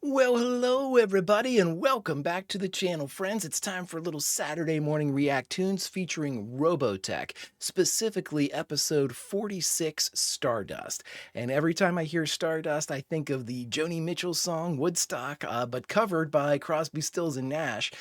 Well, hello everybody and welcome back to the channel, friends. It's time for a little Saturday morning React-TOONS featuring Robotech, specifically episode 46, Stardust. And every time I hear Stardust, I think of the Joni Mitchell song Woodstock, but covered by Crosby, Stills, and Nash.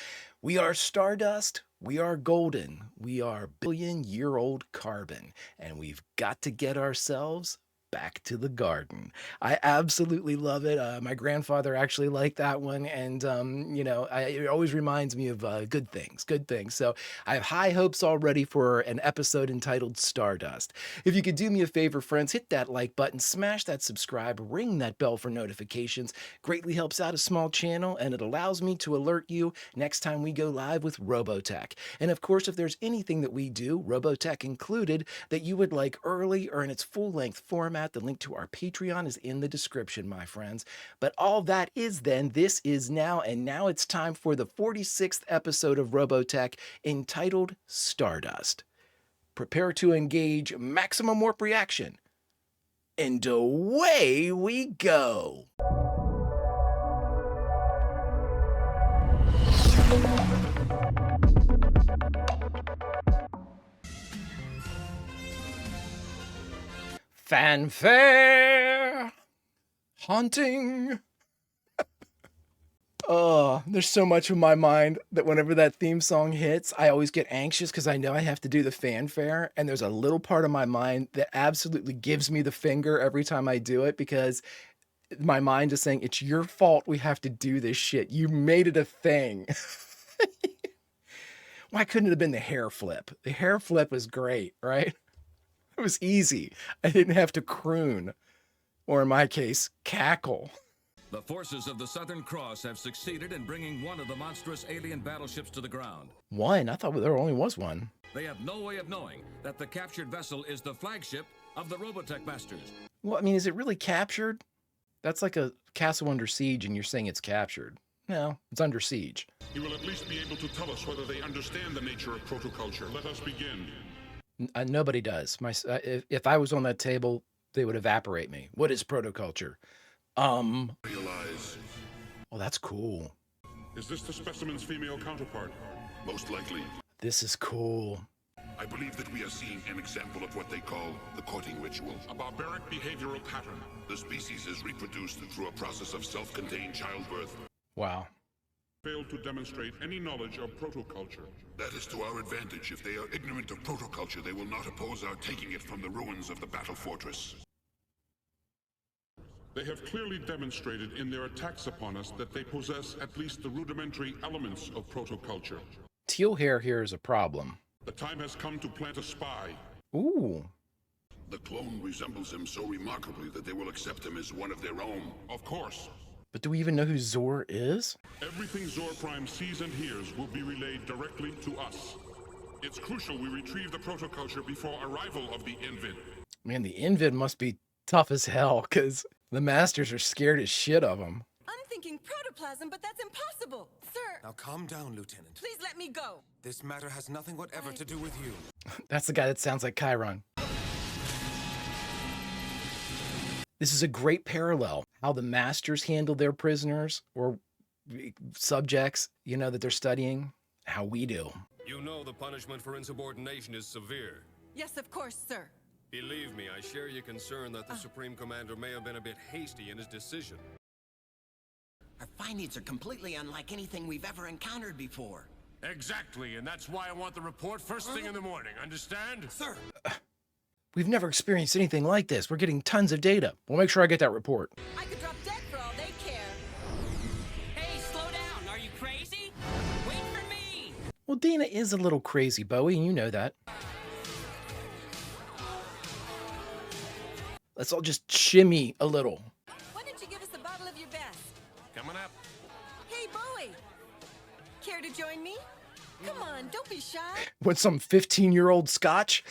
We are Stardust, we are golden, we are billion-year-old carbon, and we've got to get ourselves back to the garden. I absolutely love it. My grandfather actually liked that one, and it always reminds me of good things. Good things. So I have high hopes already for an episode entitled Stardust. If you could do me a favor, friends, hit that like button, smash that subscribe, ring that bell for notifications. Greatly helps out a small channel, and it allows me to alert you next time we go live with Robotech. And of course, if there's anything that we do, Robotech included, that you would like early or in its full-length format, the link to our Patreon is in the description, my friends. But all that is then, this is now, and now it's time for the 46th episode of Robotech entitled Stardust. Prepare to engage maximum warp reaction. And away we go! Fanfare! Haunting! Oh, there's so much in my mind that whenever that theme song hits, I always get anxious because I know I have to do the fanfare, and there's a little part of my mind that absolutely gives me the finger every time I do it because my mind is saying, it's your fault we have to do this shit. You made it a thing. Why couldn't it have been the hair flip? The hair flip was great, right? It was easy. I didn't have to croon, or in my case, cackle. The forces of the Southern Cross have succeeded in bringing one of the monstrous alien battleships to the ground. One? I thought there only was one. They have no way of knowing that the captured vessel is the flagship of the Robotech Masters. Well, I mean, is it really captured? That's like a castle under siege, and you're saying it's captured. No, it's under siege. You will at least be able to tell us whether they understand the nature of protoculture. Let us begin. Nobody does. If I was on that table, they would evaporate me. What is protoculture? Realize. Oh, that's cool. Is this the specimen's female counterpart? Most likely. This is cool. I believe that we are seeing an example of what they call the courting ritual. A barbaric behavioral pattern. The species is reproduced through a process of self-contained childbirth. Wow. Failed to demonstrate any knowledge of protoculture. That is to our advantage. If they are ignorant of protoculture, they will not oppose our taking it from the ruins of the battle fortress. They have clearly demonstrated in their attacks upon us that they possess at least the rudimentary elements of protoculture. Teal hair here is a problem. The time has come to plant a spy. Ooh. The clone resembles him so remarkably that they will accept him as one of their own. Of course. But do we even know who Zor is? Everything Zor Prime sees and hears will be relayed directly to us. It's crucial we retrieve the protoculture before arrival of the Invid. Man, the Invid must be tough as hell, because the Masters are scared as shit of them. I'm thinking protoplasm, but that's impossible. Sir! Now calm down, Lieutenant. Please let me go. This matter has nothing whatever to do with you. That's the guy that sounds like Chiron. This is a great parallel. How the Masters handle their prisoners or subjects, that they're studying, how we do. You know the punishment for insubordination is severe. Yes, of course, sir. Believe me, I share your concern that the Supreme Commander may have been a bit hasty in his decision. Our findings are completely unlike anything we've ever encountered before. Exactly, and that's why I want the report first thing in the morning, understand? Sir! We've never experienced anything like this. We're getting tons of data. We'll make sure I get that report. I could drop dead for all they care. Hey, slow down. Are you crazy? Wait for me. Well, Dina is a little crazy, Bowie, and you know that. Let's all just shimmy a little. Why don't you give us a bottle of your best? Coming up. Hey, Bowie. Care to join me? Come on, don't be shy. With some 15-year-old scotch?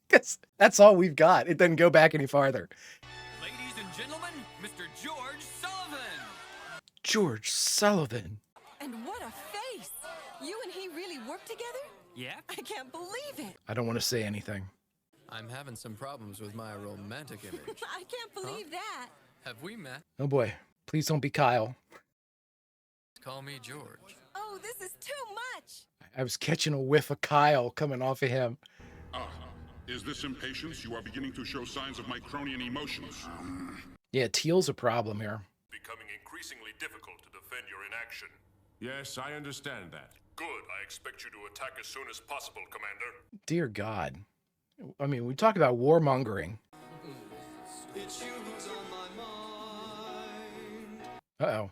Because that's all we've got. It doesn't go back any farther. Ladies and gentlemen, Mr. George Sullivan. George Sullivan. And what a face. You and he really work together? Yeah? I can't believe it. I don't want to say anything. I'm having some problems with my romantic image. I can't believe that. Have we met? Oh boy. Please don't be Kyle. Call me George. Oh, this is too much. I was catching a whiff of Kyle coming off of him. Is this impatience? You are beginning to show signs of Micronian emotions. Yeah, Teal's a problem here. Becoming increasingly difficult to defend your inaction. Yes, I understand that. Good. I expect you to attack as soon as possible, Commander. Dear God. I mean, we talk about warmongering. It's you who's on my mind. Uh-oh.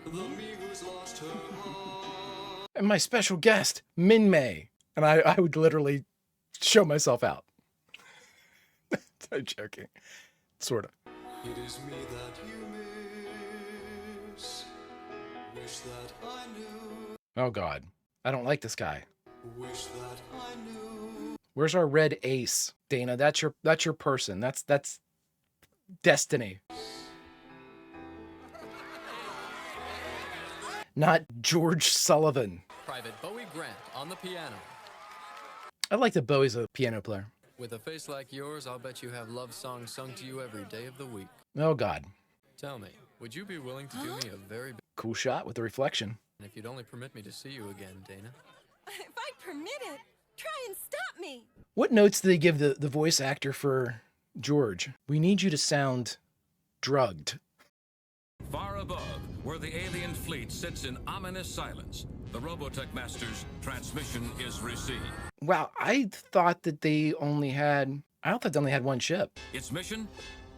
The me who's lost her heart. And my special guest, Min May. And I would literally show myself out. I'm joking. Sort of. It is me that you miss. Wish that I knew. Oh, God. I don't like this guy. Wish that I knew. Where's our red ace? Dana, that's your person. That's destiny. Not George Sullivan. Private Bowie Grant on the piano. I like that Bowie's a piano player. With a face like yours, I'll bet you have love songs sung to you every day of the week. Oh, God. Tell me, would you be willing to do me a very big... Cool shot with the reflection. If you'd only permit me to see you again, Dana. If I permit it, try and stop me. What notes do they give the voice actor for George? We need you to sound drugged. Far above, where the alien fleet sits in ominous silence, the Robotech Master's transmission is received. Wow, I thought they only had one ship. Its mission?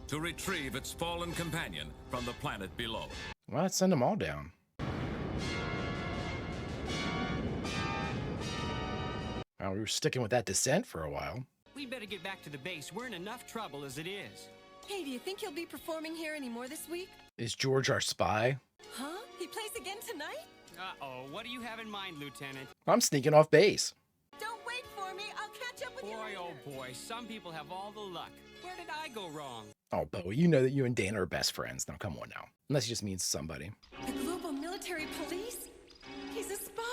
To retrieve its fallen companion from the planet below. Well, let's send them all down. Well, we were sticking with that descent for a while. We better get back to the base. We're in enough trouble as it is. Hey, do you think he'll be performing here anymore this week? Is George our spy? Huh? He plays again tonight? Uh-oh, what do you have in mind, Lieutenant? I'm sneaking off base. Don't wait for me. I'll catch up with you Boy, later. oh boy, some people have all the luck. Where did I go wrong? Oh, Bowie, you know that you and Dana are best friends. Now, come on now. Unless he just means somebody. The Global Military Police? He's a spy.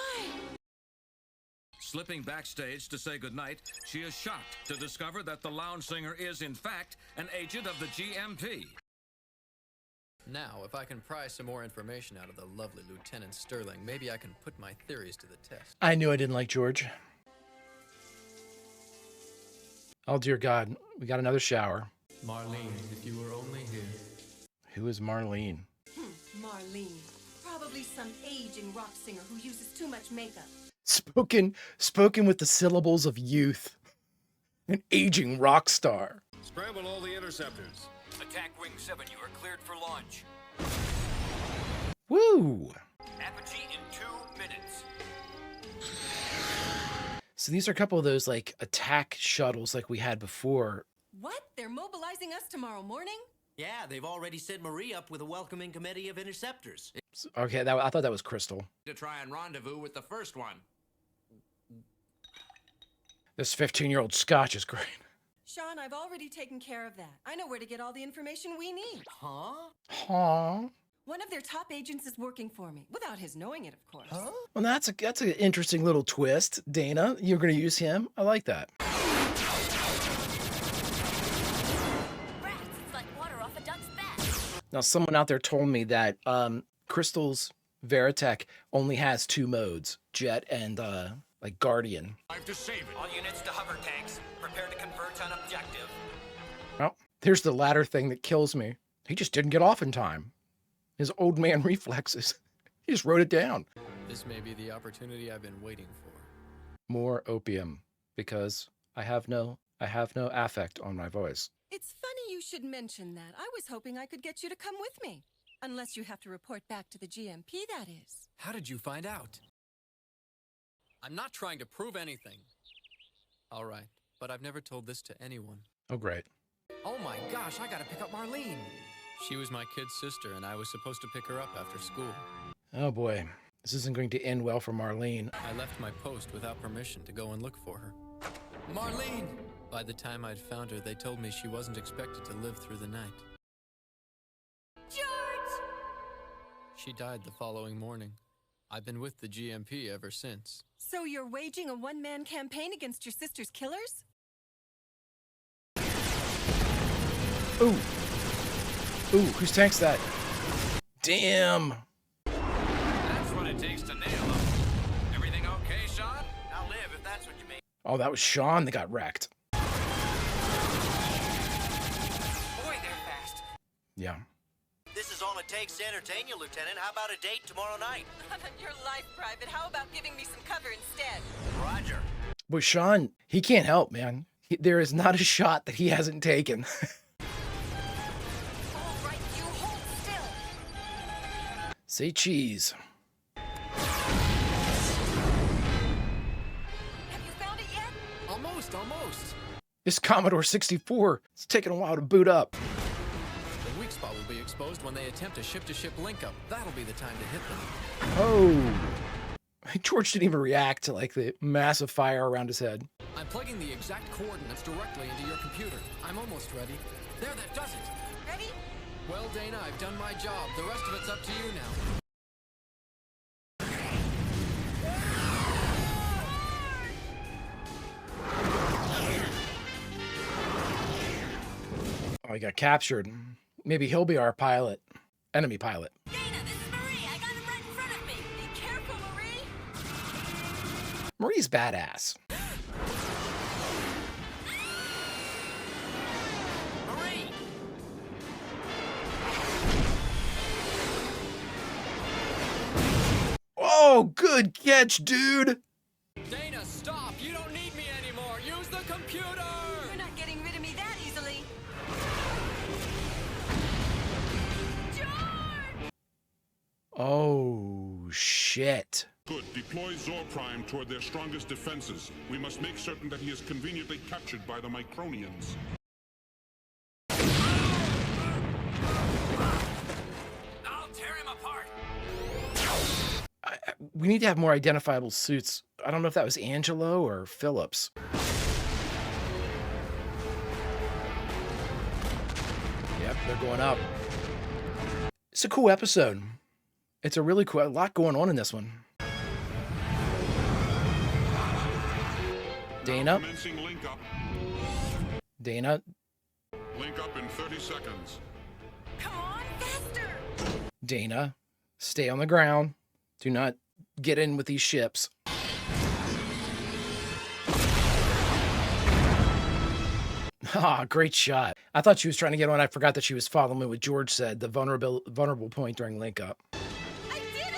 Slipping backstage to say goodnight, she is shocked to discover that the lounge singer is, in fact, an agent of the GMP. Now, if I can pry some more information out of the lovely Lieutenant Sterling, maybe I can put my theories to the test. I knew I didn't like George. Oh, dear God. We got another shower. Marlene, if you were only here. Who is Marlene? Marlene. Probably some aging rock singer who uses too much makeup. Spoken with the syllables of youth. An aging rock star. Scramble all the interceptors. Attack Wing 7, you are cleared for launch. Woo! Apogee in 2 minutes. So these are a couple of those, like, attack shuttles like we had before. What? They're mobilizing us tomorrow morning? Yeah, they've already sent Marie up with a welcoming committee of interceptors. Okay, I thought that was Crystal. To try and rendezvous with the first one. This 15-year-old Scotch is great. Sean, I've already taken care of that. I know where to get all the information we need. Huh? Huh? One of their top agents is working for me, without his knowing it, of course. Huh? Well, that's an interesting little twist, Dana. You're going to use him? I like that. Rats, it's like water off a duck's back. Now, someone out there told me that Crystal's Veritech only has 2 modes, Jet and, like, Guardian. I have to save it. All units to hover tanks. Prepare to convert on objective. Well, here's the latter thing that kills me. He just didn't get off in time. His old man reflexes. He just wrote it down. This may be the opportunity I've been waiting for. More opium, because I have no affect on my voice. It's funny you should mention that. I was hoping I could get you to come with me. Unless you have to report back to the GMP, that is. How did you find out? I'm not trying to prove anything. All right, but I've never told this to anyone. Oh, great. Oh my gosh, I gotta pick up Marlene. She was my kid's sister, and I was supposed to pick her up after school. Oh, boy. This isn't going to end well for Marlene. I left my post without permission to go and look for her. Marlene! By the time I'd found her, they told me she wasn't expected to live through the night. George! She died the following morning. I've been with the GMP ever since. So you're waging a one-man campaign against your sister's killers? Ooh. Ooh, whose tank's that? Damn. That's what it takes to nail him. Everything okay, Sean? I'll live if that's what you mean. Oh, that was Sean that got wrecked. Boy, they're fast. Yeah. This is all it takes to entertain you, Lieutenant. How about a date tomorrow night? Your life, Private. How about giving me some cover instead? Roger. But Sean, he can't help, man. There is not a shot that he hasn't taken. All right, you hold still. Say cheese. Have you found it yet? Almost. This Commodore 64, it's taking a while to boot up. The weak spot will be exposed when they attempt a ship-to-ship link-up. That'll be the time to hit them. Oh. George didn't even react to like the massive fire around his head. I'm plugging the exact coordinates directly into your computer. I'm almost ready. There, that does it. Ready? Well, Dana, I've done my job. The rest of it's up to you now. Oh, he got captured. Maybe he'll be our pilot. Enemy pilot. Dana, this is Marie. I got him right in front of me. Be careful, Marie. Marie's badass. Marie! Oh, good catch, dude. Dana, stop! You don't need me anymore! Use the computer! You're not getting rid of me that easily. George! Oh, shit. Good. Deploy Zor Prime toward their strongest defenses. We must make certain that he is conveniently captured by the Micronians. I'll tear him apart. We need to have more identifiable suits. I don't know if that was Angelo or Phillips. Yep, they're going up. It's a cool episode. It's a really cool, a lot going on in this one. Dana. Commencing link up. Dana. Link up in 30 seconds. Come on, faster! Dana. Stay on the ground. Do not get in with these ships. Ah, great shot. I thought she was trying to get on. I forgot that she was following what George said, the vulnerable point during link up. I did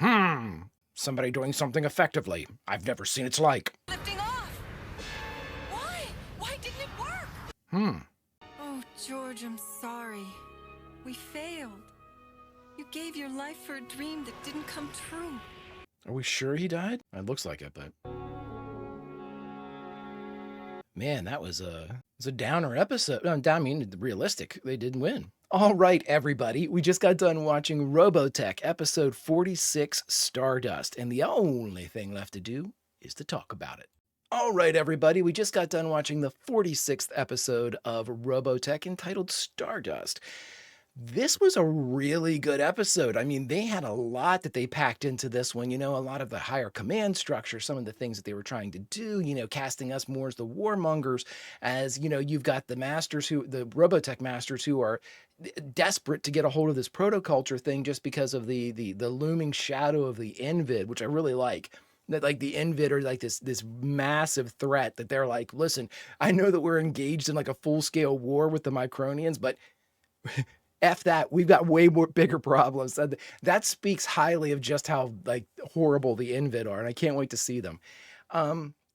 it! Somebody doing something effectively. I've never seen its like. Lifting off! Why? Why didn't it work? Oh, George, I'm sorry. We failed. You gave your life for a dream that didn't come true. Are we sure he died? It looks like it, but... Man, that was a downer episode. I mean, realistic. They didn't win. All right, everybody. We just got done watching Robotech, episode 46, Stardust. And the only thing left to do is to talk about it. All right, everybody. We just got done watching the 46th episode of Robotech entitled Stardust. This was a really good episode. I mean, they had a lot that they packed into this one, you know, a lot of the higher command structure, some of the things that they were trying to do, you know, casting us more as the warmongers, as, you know, you've got the Robotech masters who are desperate to get a hold of this protoculture thing just because of the looming shadow of the Invid, which I really like. That like the Invid are like this massive threat that they're like, listen, I know that we're engaged in like a full-scale war with the Micronians, but F that, we've got way more bigger problems. That speaks highly of just how like horrible the Invid are, and I can't wait to see them.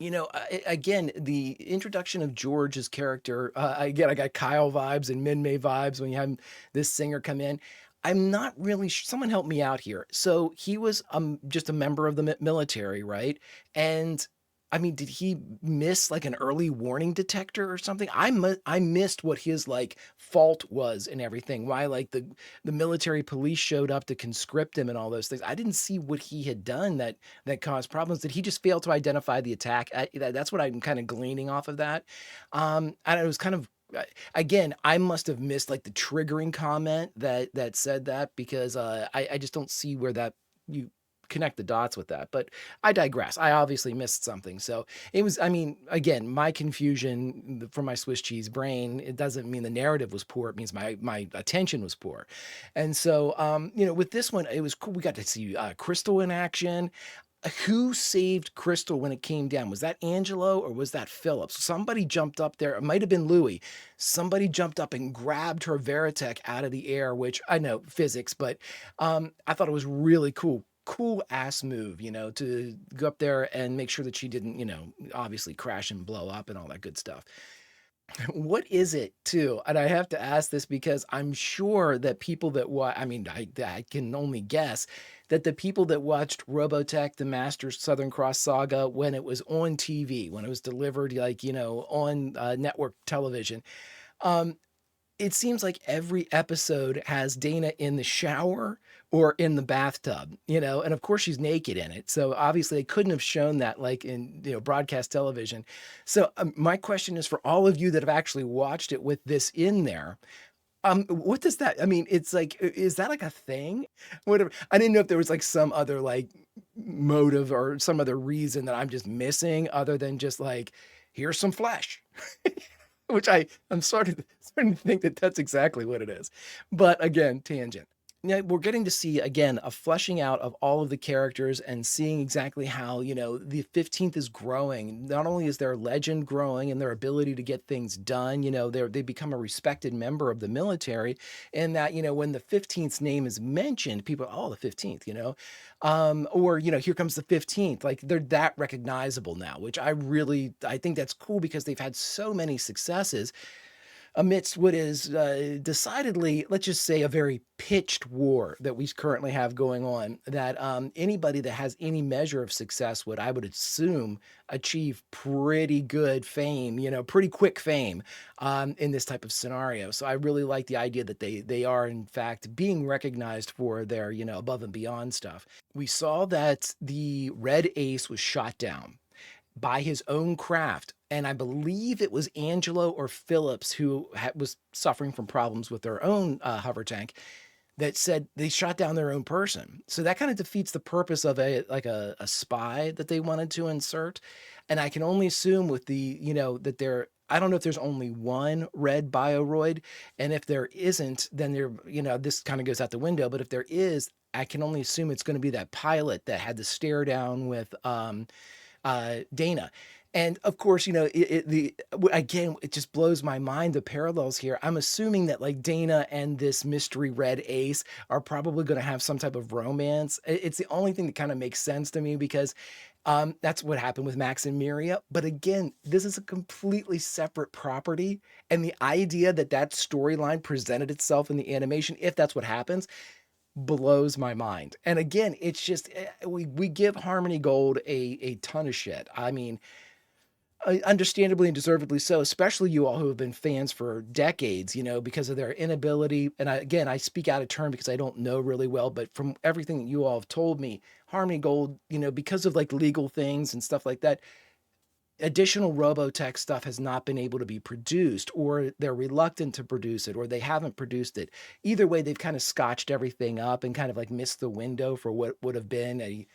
You know, again, the introduction of George's character, again, I got Kyle vibes and Min-May vibes when you have this singer come in. I'm not really sure. Someone help me out here. So he was just a member of the military, right? And I mean, did he miss like an early warning detector or something? I missed what his like fault was and everything. Why like the military police showed up to conscript him and all those things. I didn't see what he had done that caused problems. Did he just fail to identify the attack? That's what I'm kind of gleaning off of that. And it was kind of, again, I must have missed like the triggering comment that said that, because I just don't see where that connect the dots with that. But I digress. I obviously missed something. So it was, I mean, again, my confusion from my Swiss cheese brain, it doesn't mean the narrative was poor. It means my attention was poor. And so, you know, with this one, it was cool. We got to see Crystal in action. Who saved Crystal when it came down? Was that Angelo or was that Phillips? Somebody jumped up there. It might have been Louis. Somebody jumped up and grabbed her Veritech out of the air, which I know physics, but I thought it was really cool. Cool ass move, you know, to go up there and make sure that she didn't, you know, obviously crash and blow up and all that good stuff. What is it too? And I have to ask this because I'm sure that people that I mean, I can only guess that the people that watched Robotech, the Masters Southern Cross Saga, when it was on TV, when it was delivered, like, you know, on network television, um, it seems like every episode has Dana in the shower or in the bathtub, you know, and of course she's naked in it. So obviously they couldn't have shown that like in, you know, broadcast television. So my question is for all of you that have actually watched it with this in there, what does that, I mean, it's like, is that like a thing? Whatever. I didn't know if there was like some other like motive or some other reason that I'm just missing other than just like, here's some flesh. Which I'm starting to think that that's exactly what it is. But again, tangent. Now we're getting to see again a fleshing out of all of the characters and seeing exactly how, you know, the 15th is growing. Not only is their legend growing and their ability to get things done, you know, they become a respected member of the military, and that, you know, when the 15th's name is mentioned, people, oh, the 15th, you know, or, you know, here comes the 15th, like they're that recognizable now, which I think that's cool because they've had so many successes amidst what is decidedly, let's just say, a very pitched war that we currently have going on, that anybody that has any measure of success would, I would assume, achieve pretty good fame, you know, pretty quick fame in this type of scenario. So I really like the idea that they are, in fact, being recognized for their, you know, above and beyond stuff. We saw that the Red Ace was shot down by his own craft. And I believe it was Angelo or Phillips who was suffering from problems with their own hover tank that said they shot down their own person. So that kind of defeats the purpose of a spy that they wanted to insert. And I can only assume with the, you know, that I don't know if there's only one red bioroid. And if there isn't, then you know, this kind of goes out the window. But if there is, I can only assume it's going to be that pilot that had the stare down with Dana. And of course, you know, again, it just blows my mind, the parallels here. I'm assuming that like Dana and this mystery Red Ace are probably going to have some type of romance. It's the only thing that kind of makes sense to me because that's what happened with Max and Miria. But again, this is a completely separate property. And the idea that that storyline presented itself in the animation, if that's what happens, blows my mind. And again, it's just, we give Harmony Gold a ton of shit. I mean, understandably and deservedly so, especially you all who have been fans for decades, you know, because of their inability. And again, I speak out of turn because I don't know really well, but from everything that you all have told me, Harmony Gold, you know, because of like legal things and stuff like that, additional Robotech stuff has not been able to be produced, or they're reluctant to produce it, or they haven't produced it. Either way, they've kind of scotched everything up and kind of like missed the window for what would have been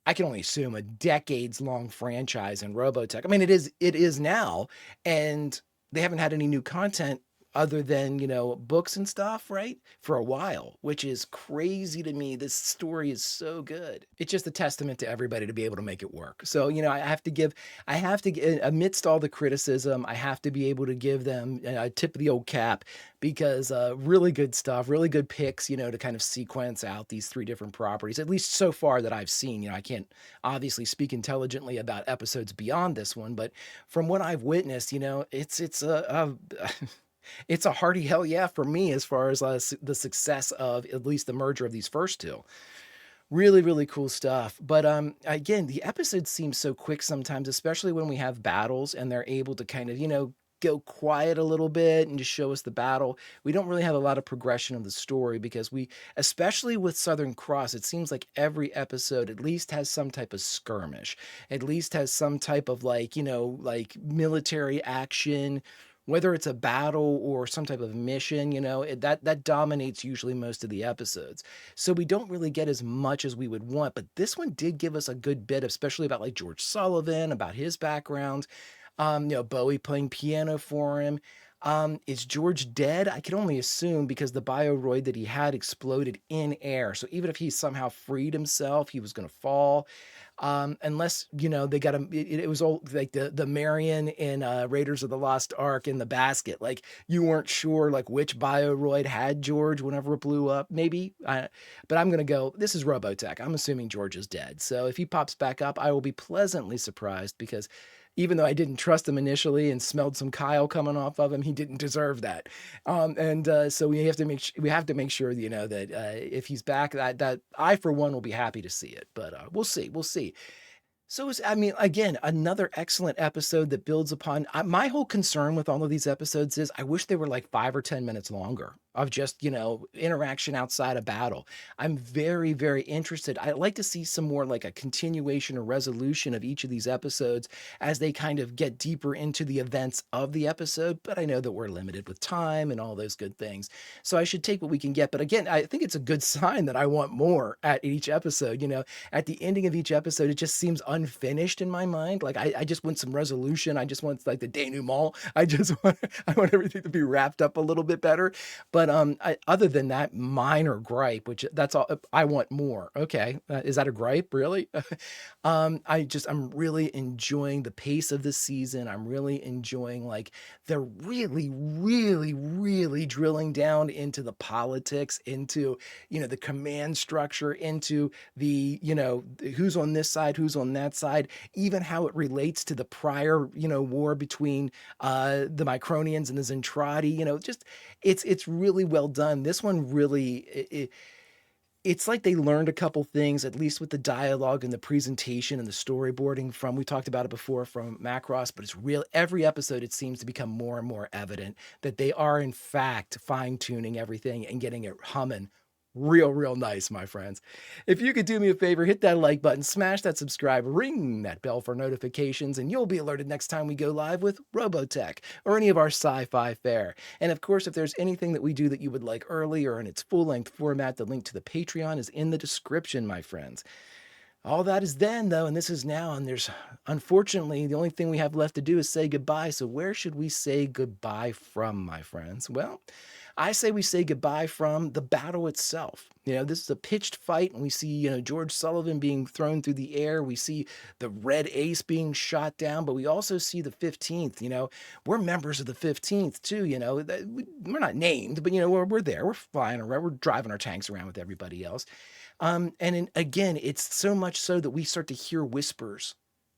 I can only assume a decades long franchise in Robotech. I mean, it is now, and they haven't had any new content other than, you know, books and stuff, right? For a while, which is crazy to me. This story is so good. It's just a testament to everybody to be able to make it work. So, you know, I have to, amidst all the criticism, I have to be able to give them a tip of the old cap because really good stuff, really good picks, you know, to kind of sequence out these three different properties, at least so far that I've seen. You know, I can't obviously speak intelligently about episodes beyond this one, but from what I've witnessed, you know, it's a it's a hearty hell yeah for me as far as the success of at least the merger of these first two. Really, really cool stuff. But again, the episodes seem so quick sometimes, especially when we have battles and they're able to kind of, you know, go quiet a little bit and just show us the battle. We don't really have a lot of progression of the story because especially with Southern Cross, it seems like every episode at least has some type of skirmish, at least has some type of like, you know, like military action, whether it's a battle or some type of mission, that dominates usually most of the episodes. So we don't really get as much as we would want, but this one did give us a good bit, especially about like George Sullivan, about his background. Bowie playing piano for him. Is George dead? I can only assume because the bioroid that he had exploded in air. So even if he somehow freed himself, he was going to fall. Unless, they got him, it was all like the Marion in Raiders of the Lost Ark in the basket. Like you weren't sure like which bioroid had George whenever it blew up, maybe. But I'm going to go, this is Robotech. I'm assuming George is dead. So if he pops back up, I will be pleasantly surprised because even though I didn't trust him initially and smelled some Kyle coming off of him, he didn't deserve that. So we have to make sure, that if he's back, that I for one will be happy to see it. But we'll see. So again, another excellent episode that builds upon my whole concern with all of these episodes is I wish they were like 5 or 10 minutes longer of just, interaction outside of battle. I'm very, very interested. I'd like to see some more like a continuation or resolution of each of these episodes as they kind of get deeper into the events of the episode. But I know that we're limited with time and all those good things. So I should take what we can get. But again, I think it's a good sign that I want more at each episode. At the ending of each episode, it just seems unfinished in my mind. Like I just want some resolution. I just want like the denouement. I want everything to be wrapped up a little bit better. But other than that minor gripe, which that's all, I want more. Okay, is that a gripe, really? I'm really enjoying the pace of the season. I'm really enjoying like they're really, really, really drilling down into the politics, into the command structure, into the who's on this side, who's on that side, even how it relates to the prior war between the Micronians and the Zentradi. Just it's really well done. This one really, it's like they learned a couple things, at least with the dialogue and the presentation and the storyboarding from, we talked about it before, from Macross, but it's real. Every episode, it seems to become more and more evident that they are in fact fine-tuning everything and getting it humming real nice, my friends. If you could do me a favor, hit that like button, smash that subscribe, ring that bell for notifications, and you'll be alerted next time we go live with Robotech or any of our sci-fi fare. And of course, if there's anything that we do that you would like early or in its full-length format, the link to the Patreon is in the description, my friends. All that is then, though, and this is now, and there's, unfortunately, the only thing we have left to do is say goodbye. So where should we say goodbye from, my friends? Well, I say we say goodbye from the battle itself. This is a pitched fight, and we see, George Sullivan being thrown through the air. We see the Red Ace being shot down, but we also see the 15th. We're members of the 15th, too. We're not named, but, we're there. We're flying around. We're driving our tanks around with everybody else. Again, it's so much so that we start to hear whispers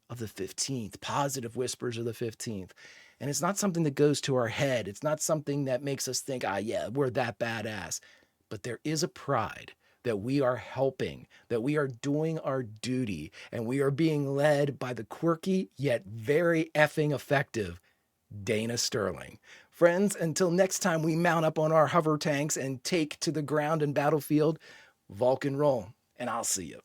of the 15th, positive whispers of the 15th. And it's not something that goes to our head. It's not something that makes us think, yeah, we're that badass. But there is a pride that we are helping, that we are doing our duty, and we are being led by the quirky yet very effing effective Dana Sterling. Friends, until next time we mount up on our hover tanks and take to the ground and battlefield, Vulcan roll, and I'll see you.